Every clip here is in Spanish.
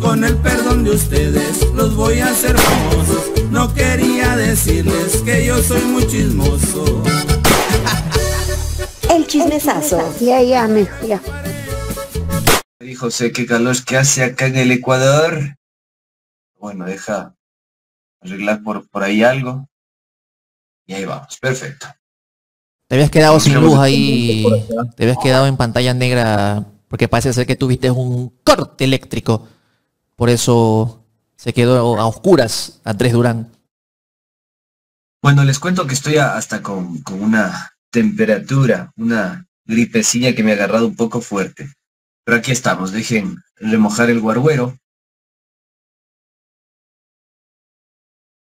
Con el perdón de ustedes los voy a hacer famosos. No quería decirles que yo soy muy chismoso. El chismesazo. Ya, mijo, ya. Y José, qué calor que hace acá en el Ecuador. Bueno, deja arreglar por ahí algo. Y ahí vamos, perfecto. Te habías quedado sin luz ahí, te habías quedado en pantalla negra, porque parece ser que tuviste un corte eléctrico. Por eso se quedó a oscuras Andrés Durán. Bueno, les cuento que estoy hasta con una temperatura, una gripecilla que me ha agarrado un poco fuerte. Pero aquí estamos, dejen remojar el guarguero.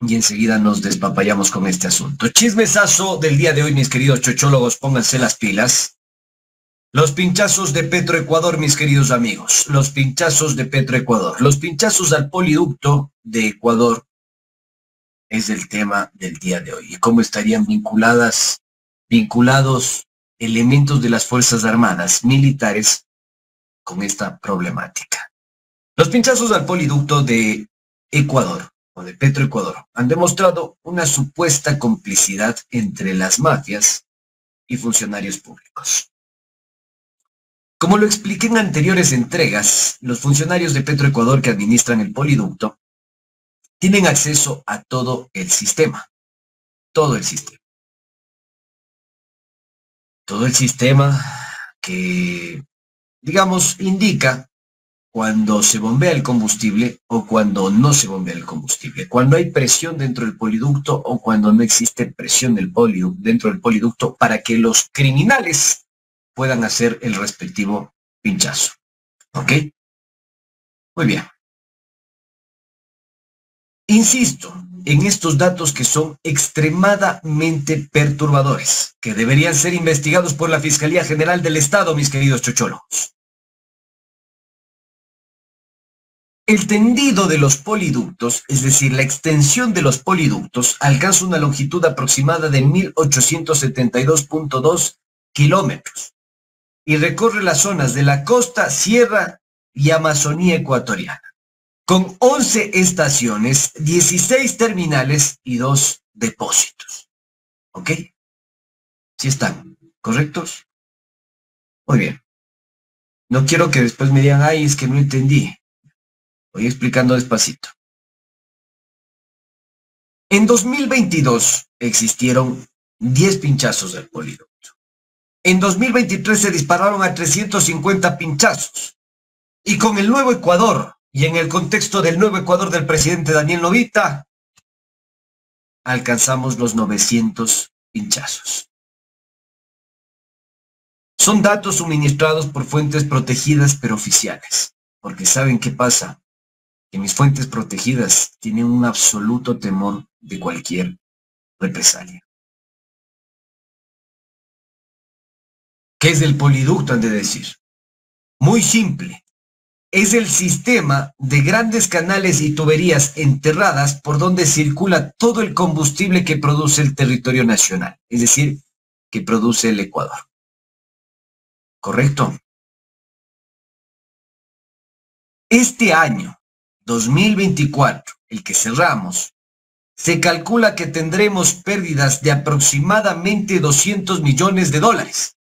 Y enseguida nos despapallamos con este asunto. Chismesazo del día de hoy, mis queridos chochólogos, pónganse las pilas. Los pinchazos de Petroecuador, mis queridos amigos. Los pinchazos de Petroecuador. Los pinchazos al poliducto de Ecuador es el tema del día de hoy. ¿Y cómo estarían vinculados elementos de las Fuerzas Armadas militares con esta problemática? Los pinchazos al poliducto de Ecuador o de Petroecuador han demostrado una supuesta complicidad entre las mafias y funcionarios públicos. Como lo expliqué en anteriores entregas, los funcionarios de Petroecuador que administran el poliducto tienen acceso a todo el sistema. Todo el sistema. Todo el sistema que, digamos, indica cuando se bombea el combustible o cuando no se bombea el combustible, cuando hay presión dentro del poliducto o cuando no existe presión dentro del poliducto para que los criminales puedan hacer el respectivo pinchazo. ¿Ok? Muy bien. Insisto en estos datos que son extremadamente perturbadores, que deberían ser investigados por la Fiscalía General del Estado, mis queridos chochólogos. El tendido de los poliductos, es decir, la extensión de los poliductos, alcanza una longitud aproximada de 1872.2 kilómetros y recorre las zonas de la costa, sierra y Amazonía ecuatoriana, con 11 estaciones, 16 terminales y 2 depósitos. ¿Ok? ¿Sí están correctos? Muy bien. No quiero que después me digan, ay, es que no entendí. Voy explicando despacito. En 2022 existieron 10 pinchazos del poliducto. En 2023 se dispararon a 350 pinchazos. Y con el nuevo Ecuador, y en el contexto del nuevo Ecuador del presidente Daniel Novita, alcanzamos los 900 pinchazos. Son datos suministrados por fuentes protegidas pero oficiales. Porque ¿saben qué pasa? Que mis fuentes protegidas tienen un absoluto temor de cualquier represalia. ¿Qué es el poliducto, han de decir? Muy simple. Es el sistema de grandes canales y tuberías enterradas por donde circula todo el combustible que produce el territorio nacional, es decir, que produce el Ecuador. ¿Correcto? Este año 2024, el que cerramos, se calcula que tendremos pérdidas de aproximadamente 200 millones de dólares.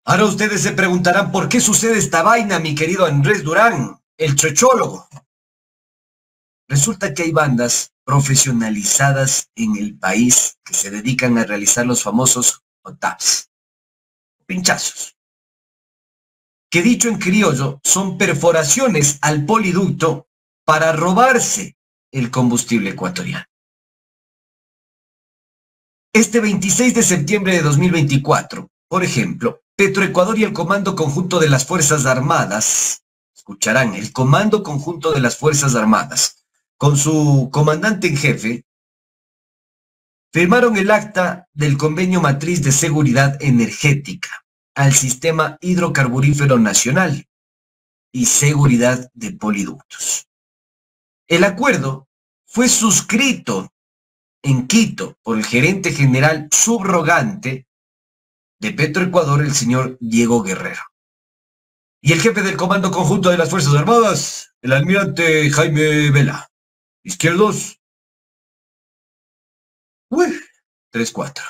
Ahora ustedes se preguntarán por qué sucede esta vaina, mi querido Andrés Durán, el chochólogo. Resulta que hay bandas profesionalizadas en el país que se dedican a realizar los famosos hot-taps, pinchazos, que dicho en criollo son perforaciones al poliducto para robarse el combustible ecuatoriano. Este 26 de septiembre de 2024, por ejemplo, Petroecuador y el Comando Conjunto de las Fuerzas Armadas, escucharán, el Comando Conjunto de las Fuerzas Armadas, con su comandante en jefe, firmaron el acta del Convenio Matriz de Seguridad Energética al Sistema Hidrocarburífero Nacional y Seguridad de Poliductos. El acuerdo fue suscrito en Quito por el gerente general subrogante de Petroecuador, el señor Diego Guerrero. Y el jefe del Comando Conjunto de las Fuerzas Armadas, el almirante Jaime Vela. Izquierdos. 3-4.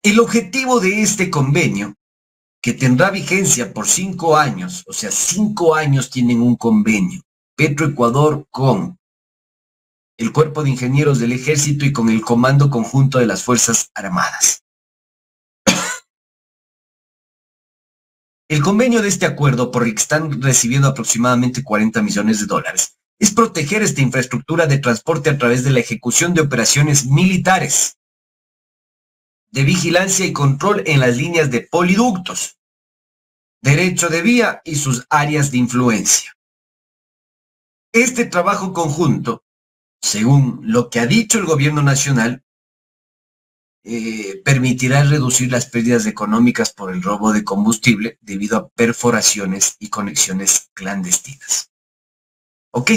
El objetivo de este convenio, que tendrá vigencia por 5 años, o sea, 5 años tienen un convenio, Petroecuador con el Cuerpo de Ingenieros del Ejército y con el Comando Conjunto de las Fuerzas Armadas. El convenio de este acuerdo, por el que están recibiendo aproximadamente $40 millones, es proteger esta infraestructura de transporte a través de la ejecución de operaciones militares, de vigilancia y control en las líneas de poliductos, derecho de vía y sus áreas de influencia. Este trabajo conjunto, según lo que ha dicho el gobierno nacional, permitirá reducir las pérdidas económicas por el robo de combustible debido a perforaciones y conexiones clandestinas. Ok,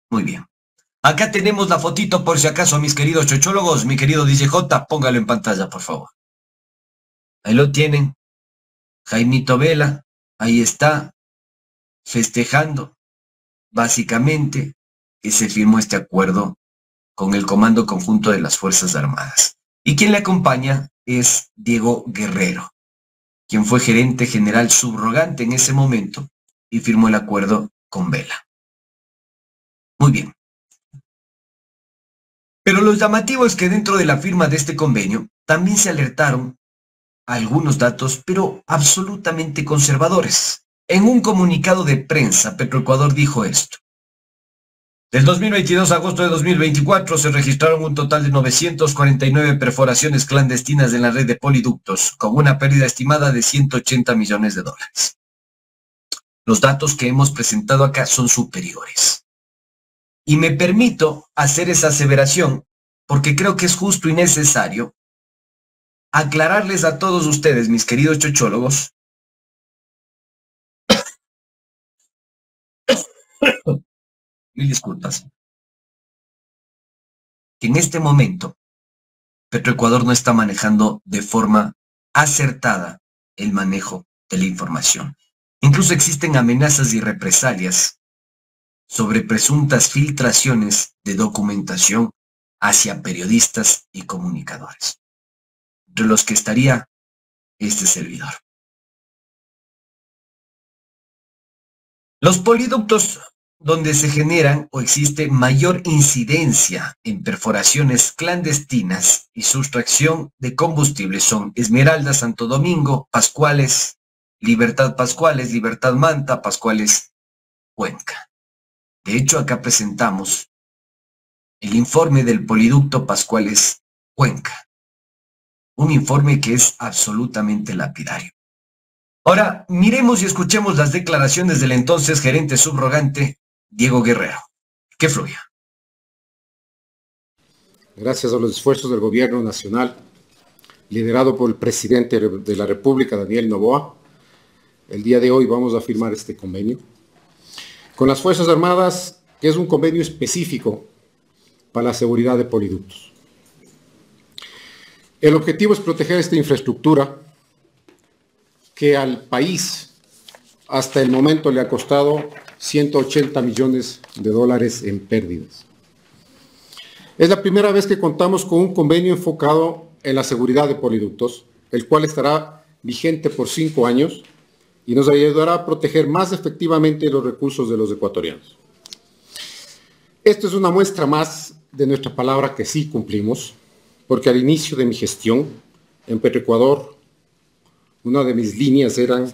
muy bien. Acá tenemos la fotito por si acaso, mis queridos chochólogos, mi querido DJJ, póngalo en pantalla, por favor. Ahí lo tienen. Jaimito Vela, ahí está, festejando, básicamente, que se firmó este acuerdo con el Comando Conjunto de las Fuerzas Armadas. Y quien le acompaña es Diego Guerrero, quien fue gerente general subrogante en ese momento y firmó el acuerdo con Vela. Muy bien. Pero lo llamativo es que dentro de la firma de este convenio también se alertaron algunos datos, pero absolutamente conservadores. En un comunicado de prensa, Petroecuador dijo esto. Del 2022 a agosto de 2024 se registraron un total de 949 perforaciones clandestinas en la red de poliductos, con una pérdida estimada de $180 millones. Los datos que hemos presentado acá son superiores. Y me permito hacer esa aseveración porque creo que es justo y necesario aclararles a todos ustedes, mis queridos chochólogos, mil disculpas, que en este momento Petroecuador no está manejando de forma acertada el manejo de la información. Incluso existen amenazas y represalias sobre presuntas filtraciones de documentación hacia periodistas y comunicadores, entre los que estaría este servidor. Los poliductos donde se generan o existe mayor incidencia en perforaciones clandestinas y sustracción de combustible son Esmeralda, Santo Domingo, Pascuales, Libertad Manta, Pascuales, Cuenca. De hecho, acá presentamos el informe del poliducto Pascuales, Cuenca. Un informe que es absolutamente lapidario. Ahora, miremos y escuchemos las declaraciones del entonces gerente subrogante, Diego Guerrero. Que fluya. Gracias a los esfuerzos del gobierno nacional, liderado por el presidente de la República, Daniel Noboa, el día de hoy vamos a firmar este convenio con las Fuerzas Armadas, que es un convenio específico para la seguridad de poliductos. El objetivo es proteger esta infraestructura que al país hasta el momento le ha costado $180 millones en pérdidas. Es la primera vez que contamos con un convenio enfocado en la seguridad de poliductos, el cual estará vigente por 5 años y nos ayudará a proteger más efectivamente los recursos de los ecuatorianos. Esto es una muestra más de nuestra palabra que sí cumplimos, porque al inicio de mi gestión en Petroecuador, una de mis líneas era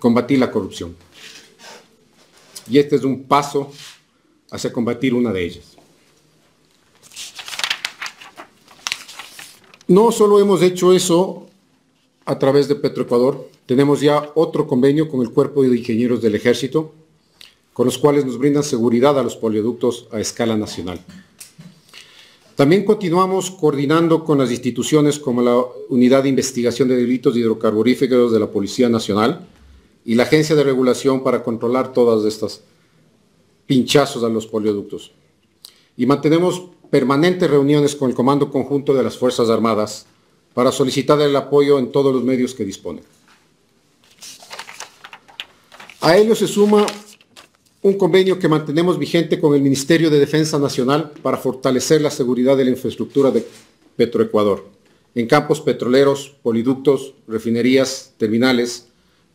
combatir la corrupción. Y este es un paso hacia combatir una de ellas. No solo hemos hecho eso a través de Petroecuador, tenemos ya otro convenio con el Cuerpo de Ingenieros del Ejército, con los cuales nos brindan seguridad a los poliductos a escala nacional. También continuamos coordinando con las instituciones como la Unidad de Investigación de Delitos Hidrocarburíferos de la Policía Nacional y la Agencia de Regulación para controlar todas estas pinchazos a los poliductos. Y mantenemos permanentes reuniones con el Comando Conjunto de las Fuerzas Armadas para solicitar el apoyo en todos los medios que dispone. A ello se suma un convenio que mantenemos vigente con el Ministerio de Defensa Nacional para fortalecer la seguridad de la infraestructura de Petroecuador, en campos petroleros, poliductos, refinerías, terminales,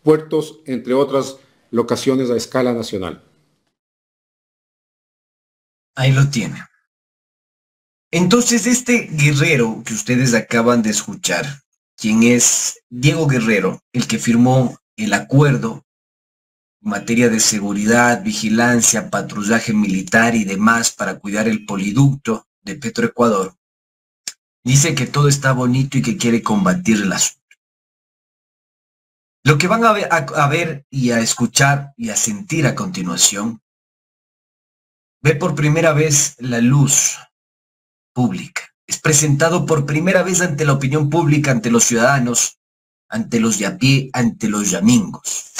puertos, entre otras locaciones a escala nacional. Ahí lo tiene. Entonces, este Guerrero que ustedes acaban de escuchar, quien es Diego Guerrero, el que firmó el acuerdo en materia de seguridad, vigilancia, patrullaje militar y demás para cuidar el poliducto de Petroecuador, dice que todo está bonito y que quiere combatir el asunto. Lo que van a ver y a escuchar y a sentir a continuación, ve por primera vez la luz pública. Es presentado por primera vez ante la opinión pública, ante los ciudadanos, ante los de a pie, ante los yamingos.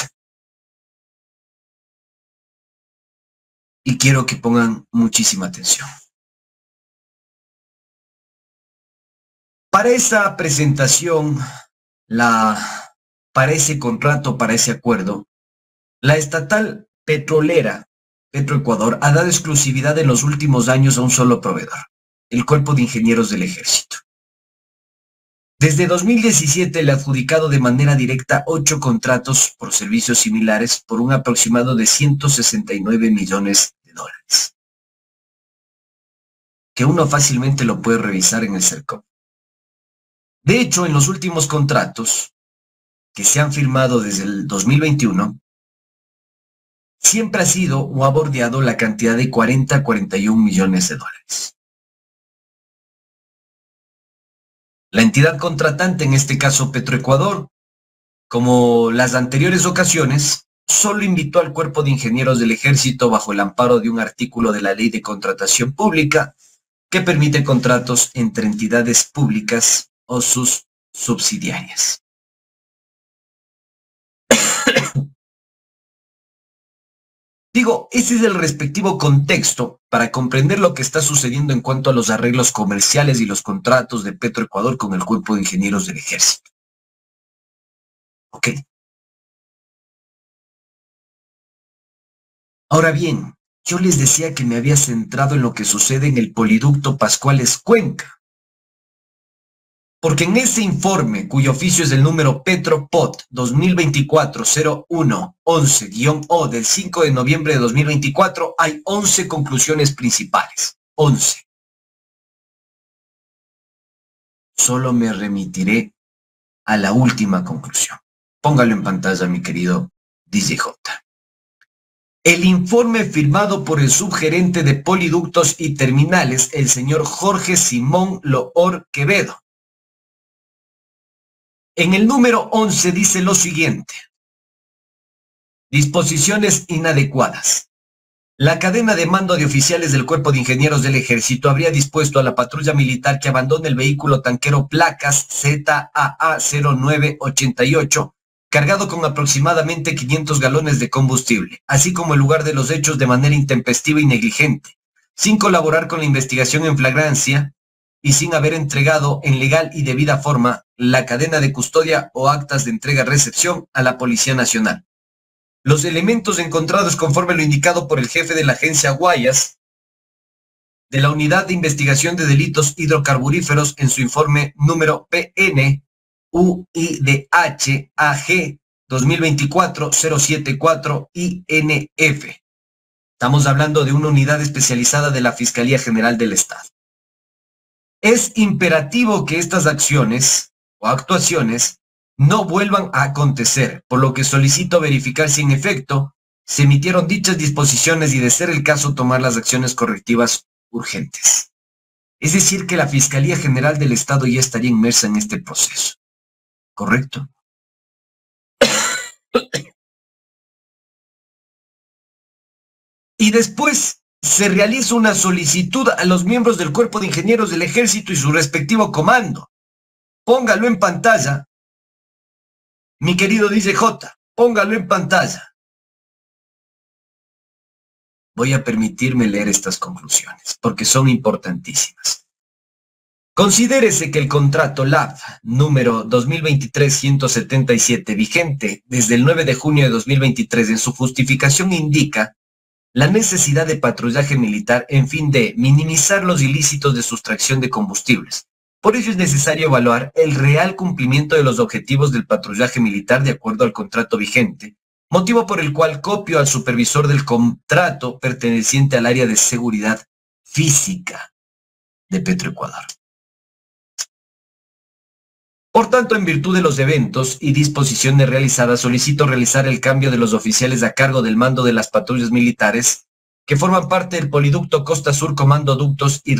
Y quiero que pongan muchísima atención. Para esa presentación, para ese contrato, para ese acuerdo, la estatal petrolera Petroecuador ha dado exclusividad en los últimos años a un solo proveedor, el Cuerpo de Ingenieros del Ejército. Desde 2017 le ha adjudicado de manera directa 8 contratos por servicios similares por un aproximado de 169 millones de dólares. Que uno fácilmente lo puede revisar en el CERCOP. De hecho, en los últimos contratos que se han firmado desde el 2021, siempre ha sido o ha bordeado la cantidad de 40 a 41 millones de dólares. La entidad contratante, en este caso Petroecuador, como las anteriores ocasiones, solo invitó al Cuerpo de Ingenieros del Ejército bajo el amparo de un artículo de la Ley de Contratación Pública que permite contratos entre entidades públicas o sus subsidiarias. Digo, ese es el respectivo contexto para comprender lo que está sucediendo en cuanto a los arreglos comerciales y los contratos de Petroecuador con el Cuerpo de Ingenieros del Ejército. ¿Ok? Ahora bien, yo les decía que me había centrado en lo que sucede en el poliducto Pascuales-Cuenca. Porque en ese informe, cuyo oficio es el número Petropod 2024-01-11-O del 5 de noviembre de 2024, hay 11 conclusiones principales. 11. Solo me remitiré a la última conclusión. Póngalo en pantalla, mi querido DJJ. El informe firmado por el subgerente de Poliductos y Terminales, el señor Jorge Simón Loor Quevedo. En el número 11 dice lo siguiente. Disposiciones inadecuadas. La cadena de mando de oficiales del Cuerpo de Ingenieros del Ejército habría dispuesto a la patrulla militar que abandone el vehículo tanquero placas ZAA0988, cargado con aproximadamente 500 galones de combustible, así como el lugar de los hechos de manera intempestiva y negligente, sin colaborar con la investigación en flagrancia y sin haber entregado en legal y debida forma la cadena de custodia o actas de entrega-recepción a la Policía Nacional. Los elementos encontrados conforme lo indicado por el jefe de la agencia Guayas, de la Unidad de Investigación de Delitos Hidrocarburíferos en su informe número PN UIDH AG 2024-074 INF. Estamos hablando de una unidad especializada de la Fiscalía General del Estado. Es imperativo que estas acciones o actuaciones no vuelvan a acontecer, por lo que solicito verificar si en efecto se emitieron dichas disposiciones y, de ser el caso, tomar las acciones correctivas urgentes. Es decir, que la Fiscalía General del Estado ya estaría inmersa en este proceso. ¿Correcto? Y después se realiza una solicitud a los miembros del Cuerpo de Ingenieros del Ejército y su respectivo comando. Póngalo en pantalla. Mi querido DJJ, póngalo en pantalla. Voy a permitirme leer estas conclusiones, porque son importantísimas. Considérese que el contrato LAF número 2023-177, vigente desde el 9 de junio de 2023, en su justificación indica la necesidad de patrullaje militar en fin de minimizar los ilícitos de sustracción de combustibles. Por ello es necesario evaluar el real cumplimiento de los objetivos del patrullaje militar de acuerdo al contrato vigente, motivo por el cual copio al supervisor del contrato perteneciente al área de seguridad física de Petroecuador. Por tanto, en virtud de los eventos y disposiciones realizadas, solicito realizar el cambio de los oficiales a cargo del mando de las patrullas militares que forman parte del Poliducto Costa Sur, Comando Ductos y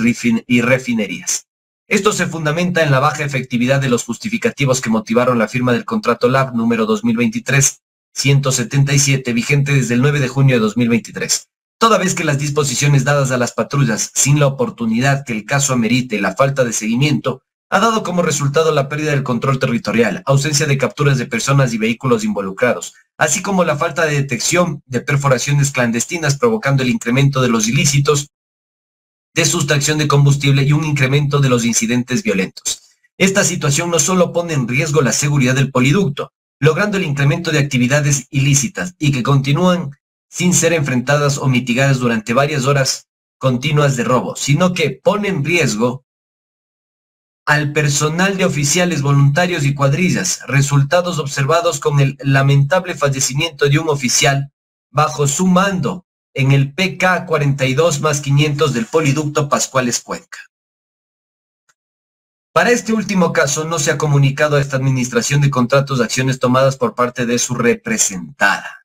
Refinerías. Esto se fundamenta en la baja efectividad de los justificativos que motivaron la firma del contrato LAF número 2023-177, vigente desde el 9 de junio de 2023. Toda vez que las disposiciones dadas a las patrullas, sin la oportunidad que el caso amerite y la falta de seguimiento, ha dado como resultado la pérdida del control territorial, ausencia de capturas de personas y vehículos involucrados, así como la falta de detección de perforaciones clandestinas, provocando el incremento de los ilícitos de sustracción de combustible y un incremento de los incidentes violentos. Esta situación no solo pone en riesgo la seguridad del poliducto, logrando el incremento de actividades ilícitas y que continúan sin ser enfrentadas o mitigadas durante varias horas continuas de robo, sino que pone en riesgo al personal de oficiales voluntarios y cuadrillas, resultados observados con el lamentable fallecimiento de un oficial bajo su mando en el PK 42+500 del Poliducto Pascuales Cuenca. Para este último caso no se ha comunicado a esta administración de contratos de acciones tomadas por parte de su representada.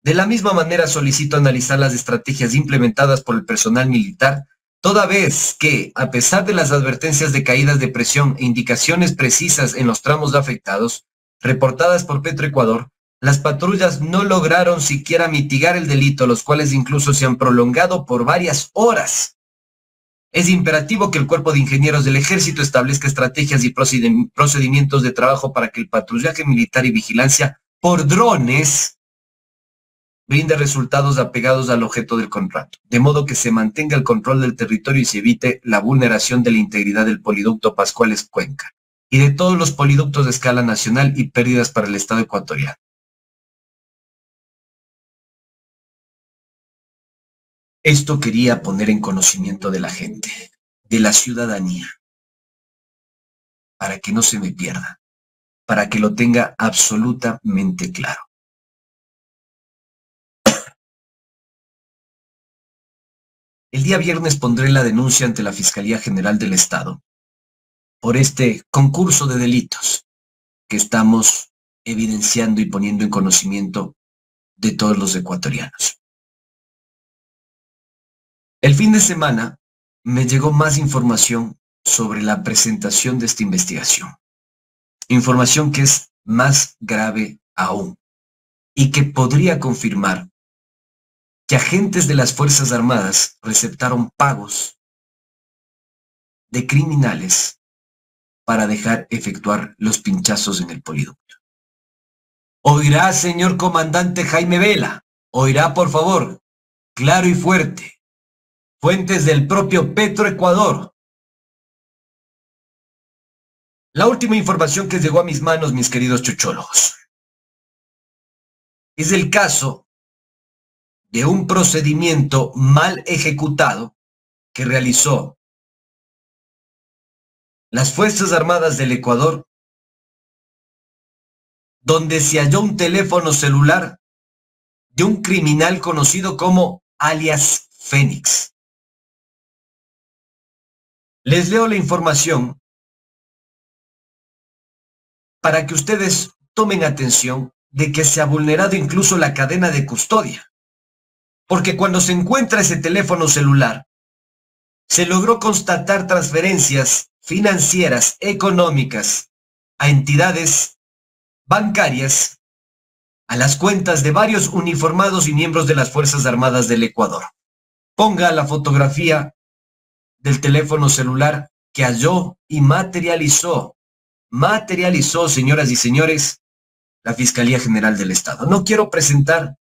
De la misma manera solicito analizar las estrategias implementadas por el personal militar, toda vez que, a pesar de las advertencias de caídas de presión e indicaciones precisas en los tramos afectados, reportadas por Petroecuador, las patrullas no lograron siquiera mitigar el delito, los cuales incluso se han prolongado por varias horas. Es imperativo que el Cuerpo de Ingenieros del Ejército establezca estrategias y procedimientos de trabajo para que el patrullaje militar y vigilancia por drones brinde resultados apegados al objeto del contrato, de modo que se mantenga el control del territorio y se evite la vulneración de la integridad del Poliducto Pascuales Cuenca y de todos los poliductos de escala nacional y pérdidas para el Estado ecuatoriano. Esto quería poner en conocimiento de la gente, de la ciudadanía, para que no se me pierda, para que lo tenga absolutamente claro. El día viernes pondré la denuncia ante la Fiscalía General del Estado por este concurso de delitos que estamos evidenciando y poniendo en conocimiento de todos los ecuatorianos. El fin de semana me llegó más información sobre la presentación de esta investigación. Información que es más grave aún y que podría confirmar que agentes de las Fuerzas Armadas receptaron pagos de criminales para dejar efectuar los pinchazos en el poliducto. Oirá, señor comandante Jaime Vela, oirá, por favor, claro y fuerte. Fuentes del propio Petroecuador. La última información que llegó a mis manos, mis queridos chuchólogos, es el caso de un procedimiento mal ejecutado que realizó las Fuerzas Armadas del Ecuador, donde se halló un teléfono celular de un criminal conocido como alias Fénix. Les leo la información para que ustedes tomen atención de que se ha vulnerado incluso la cadena de custodia. Porque cuando se encuentra ese teléfono celular, se logró constatar transferencias financieras, económicas, a entidades bancarias, a las cuentas de varios uniformados y miembros de las Fuerzas Armadas del Ecuador. Ponga la fotografía del teléfono celular que halló y materializó, señoras y señores, la Fiscalía General del Estado. No quiero presentar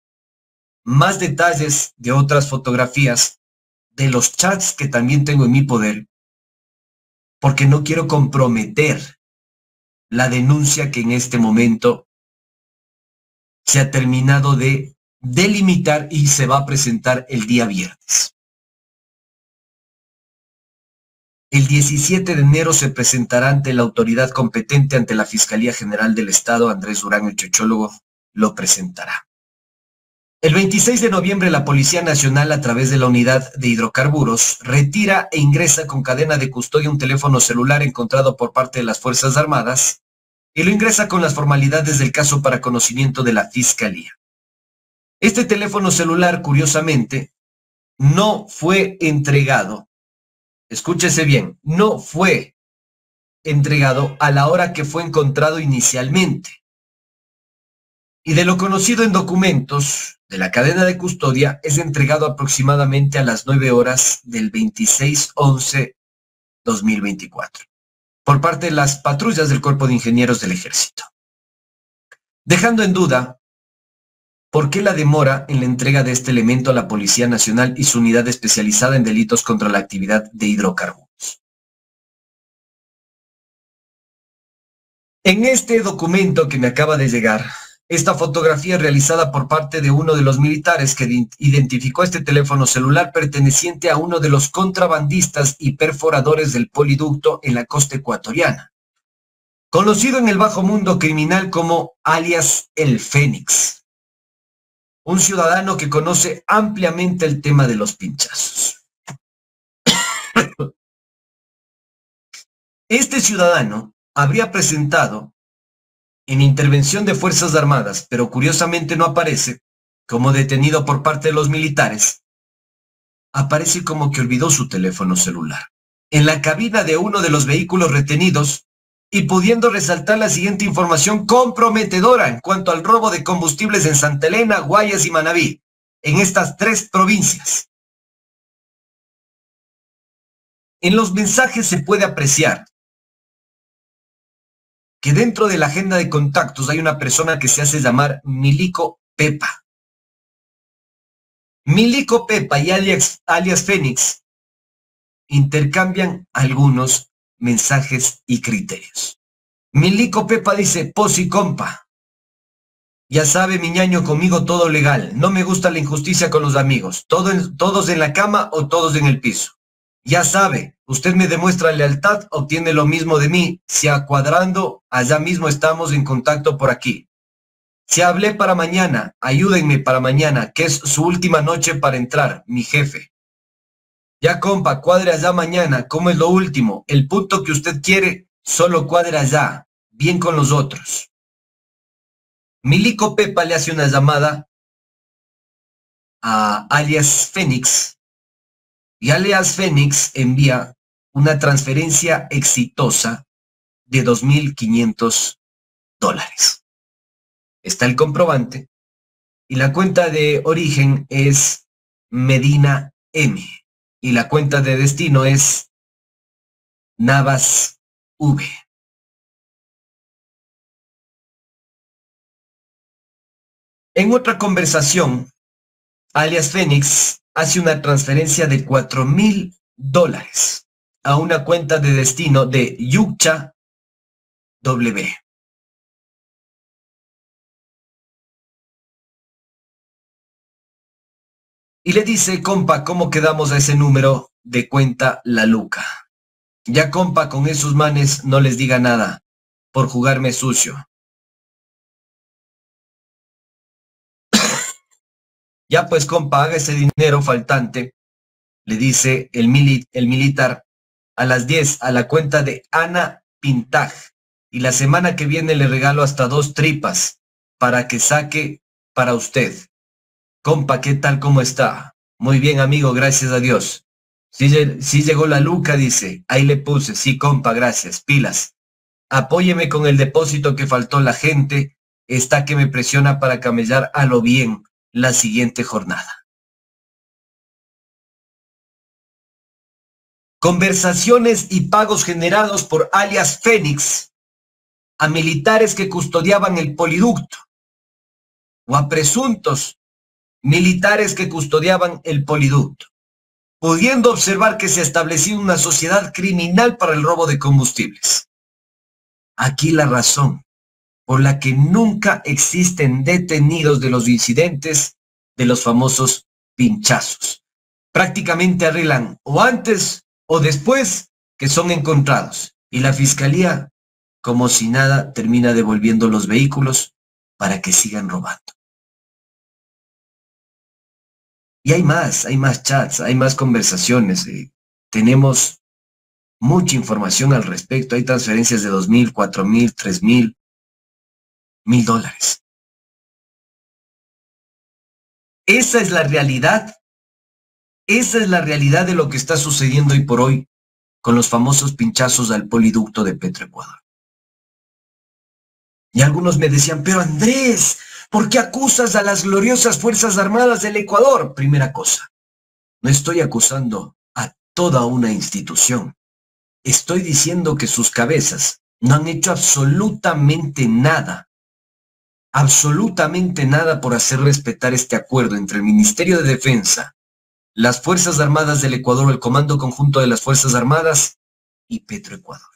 más detalles de otras fotografías de los chats que también tengo en mi poder, porque no quiero comprometer la denuncia que en este momento se ha terminado de delimitar y se va a presentar el día viernes. El 17 de enero se presentará ante la autoridad competente, ante la Fiscalía General del Estado. Andrés Durán, el chochólogo, lo presentará. El 26 de noviembre la Policía Nacional, a través de la Unidad de Hidrocarburos, retira e ingresa con cadena de custodia un teléfono celular encontrado por parte de las Fuerzas Armadas y lo ingresa con las formalidades del caso para conocimiento de la Fiscalía. Este teléfono celular, curiosamente, no fue entregado, escúchese bien, no fue entregado a la hora que fue encontrado inicialmente. Y de lo conocido en documentos de la cadena de custodia, es entregado aproximadamente a las 9 horas del 26/11/2024, por parte de las patrullas del Cuerpo de Ingenieros del Ejército. Dejando en duda por qué la demora en la entrega de este elemento a la Policía Nacional y su unidad especializada en delitos contra la actividad de hidrocarburos. En este documento que me acaba de llegar, esta fotografía realizada por parte de uno de los militares que identificó este teléfono celular perteneciente a uno de los contrabandistas y perforadores del poliducto en la costa ecuatoriana, conocido en el bajo mundo criminal como alias El Fénix, un ciudadano que conoce ampliamente el tema de los pinchazos. Este ciudadano habría presentado en intervención de Fuerzas Armadas, pero curiosamente no aparece como detenido por parte de los militares. Aparece como que olvidó su teléfono celular en la cabina de uno de los vehículos retenidos, y pudiendo resaltar la siguiente información comprometedora en cuanto al robo de combustibles en Santa Elena, Guayas y Manabí, en estas 3 provincias. En los mensajes se puede apreciar que dentro de la agenda de contactos hay una persona que se hace llamar Milico Pepa. Milico Pepa y alias Fénix intercambian algunos mensajes y criterios. Milico Pepa dice: Posi compa, ya sabe mi ñaño, conmigo todo legal, no me gusta la injusticia con los amigos, todos en la cama o todos en el piso. Ya sabe, usted me demuestra lealtad, obtiene lo mismo de mí, si a cuadrando, allá mismo estamos en contacto por aquí. Si hablé para mañana, ayúdenme para mañana, que es su última noche para entrar, mi jefe. Ya compa, cuadre allá mañana, ¿cómo es lo último? El punto que usted quiere, solo cuadre allá, bien con los otros. Milico Pepa le hace una llamada a alias Fénix, y alias Fénix envía una transferencia exitosa de $2,500. Está el comprobante, y la cuenta de origen es Medina M, y la cuenta de destino es Navas V. En otra conversación, alias Fénix hace una transferencia de $4,000 a una cuenta de destino de Yucha W. Y le dice: compa, ¿cómo quedamos a ese número de cuenta la Luca? Ya compa, con esos manes no les diga nada, por jugarme sucio. Ya pues compa, haga ese dinero faltante, le dice el militar, a las 10 a la cuenta de Ana Pintaj, y la semana que viene le regalo hasta 2 tripas para que saque para usted. Compa, ¿qué tal? ¿Cómo está? Muy bien, amigo, gracias a Dios. Sí llegó la Luca, dice. Ahí le puse. Sí, compa, gracias. Pilas. Apóyeme con el depósito que faltó. La gente está que me presiona para camellar a lo bien la siguiente jornada. Conversaciones y pagos generados por alias Fénix a militares que custodiaban el poliducto, o a presuntos militares que custodiaban el poliducto. pudiendo observar que se ha establecido una sociedad criminal para el robo de combustibles. Aquí la razón por la que nunca existen detenidos de los incidentes de los famosos pinchazos. Prácticamente arreglan o antes o después que son encontrados. Y la fiscalía, como si nada, termina devolviendo los vehículos para que sigan robando. Y hay más chats, hay más conversaciones. Tenemos mucha información al respecto. Hay transferencias de 2.000, 4.000, 3.000, $1.000. Esa es la realidad. Esa es la realidad de lo que está sucediendo hoy por hoy con los famosos pinchazos al poliducto de Petroecuador. Y algunos me decían, pero Andrés, ¿por qué acusas a las gloriosas Fuerzas Armadas del Ecuador? Primera cosa, no estoy acusando a toda una institución. Estoy diciendo que sus cabezas no han hecho absolutamente nada por hacer respetar este acuerdo entre el Ministerio de Defensa, las Fuerzas Armadas del Ecuador, el Comando Conjunto de las Fuerzas Armadas y Petroecuador.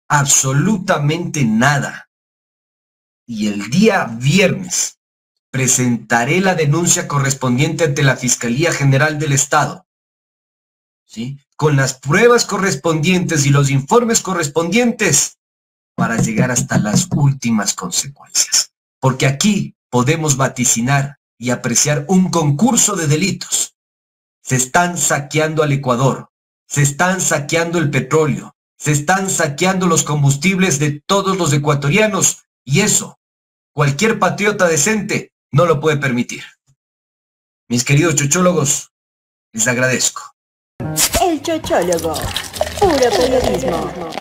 Absolutamente nada. Y el día viernes presentaré la denuncia correspondiente ante la Fiscalía General del Estado, ¿sí?, con las pruebas correspondientes y los informes correspondientes para llegar hasta las últimas consecuencias. Porque aquí podemos vaticinar y apreciar un concurso de delitos. Se están saqueando al Ecuador, se están saqueando el petróleo, se están saqueando los combustibles de todos los ecuatorianos y eso, cualquier patriota decente no lo puede permitir. Mis queridos chochólogos, les agradezco. El Chochólogo, puro periodismo.